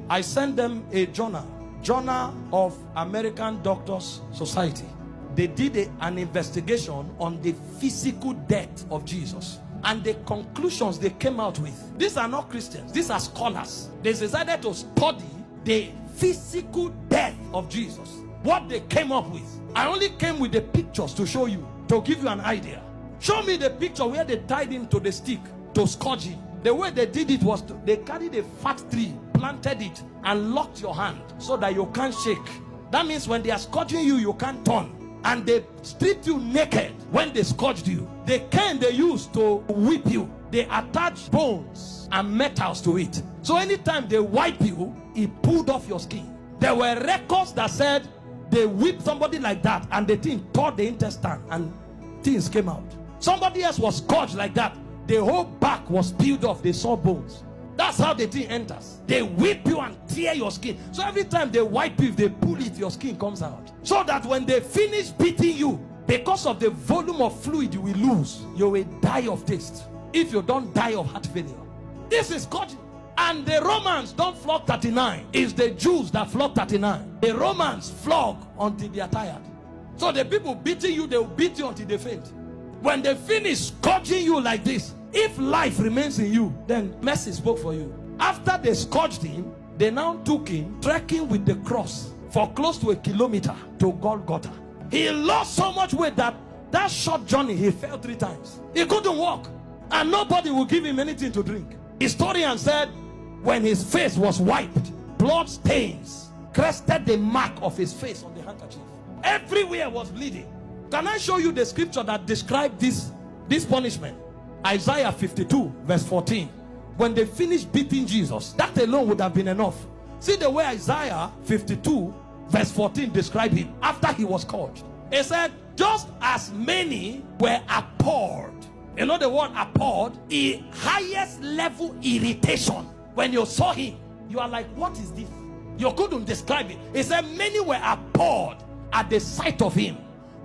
I sent them a journal of American Doctors Society. They did an investigation on the physical death of Jesus, and the conclusions they came out with. These are not Christians, these are scholars. They decided to study the physical death of Jesus. What they came up with, I only came with the pictures to show you, to give you an idea. Show me the picture where they tied him to the stick to scourge him. The way they did it was they carried a fat tree, planted it, and locked your hand so that you can't shake. That means when they are scourging you, you can't turn. And they stripped you naked when they scourged you. The cane they used to whip you, they attached bones and metals to it. So anytime they wipe you, it pulled off your skin. There were records that said they whipped somebody like that and the thing tore the intestine and things came out. Somebody else was scourged like that. The whole back was peeled off. They saw bones. That's how the thing enters. They whip you and tear your skin. So every time they wipe you, if they pull it, your skin comes out. So that when they finish beating you, because of the volume of fluid you will lose, you will die of taste. If you don't die of heart failure. This is scourging. And the Romans don't flog 39. It's the Jews that flog 39. The Romans flog until they are tired. So the people beating you, they will beat you until they faint. When they finish scourging you like this, if life remains in you, then mercy spoke for you. After they scourged him, they now took him trekking with the cross for close to 1 kilometer to Golgotha. He lost so much weight that short journey he fell 3 times. He couldn't walk, and nobody would give him anything to drink. Historian said when his face was wiped, blood stains crested the mark of his face on the handkerchief. Everywhere was bleeding. Can I show you the scripture that described this punishment? Isaiah 52 verse 14. When they finished beating Jesus, that alone would have been enough. See the way Isaiah 52 verse 14 described him after he was scourged. It said, just as many were appalled. You know the word appalled? The highest level irritation. When you saw him, you are like, what is this? You couldn't describe it. It said many were appalled at the sight of him.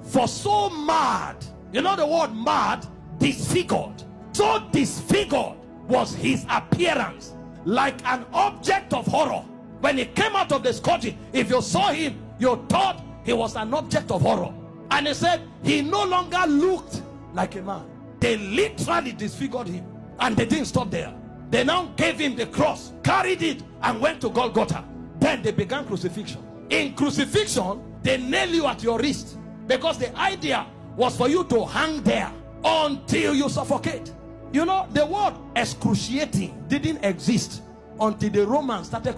For so mad, you know the word mad? Disfigured. So disfigured was his appearance, like an object of horror. When he came out of the scourging, if you saw him, you thought he was an object of horror. And he said he no longer looked like a man. They literally disfigured him, and they didn't stop there. They now gave him the cross, carried it, and went to Golgotha. Then they began crucifixion. In crucifixion, they nail you at your wrist, because the idea was for you to hang there until you suffocate. You know, the word excruciating didn't exist until the Romans started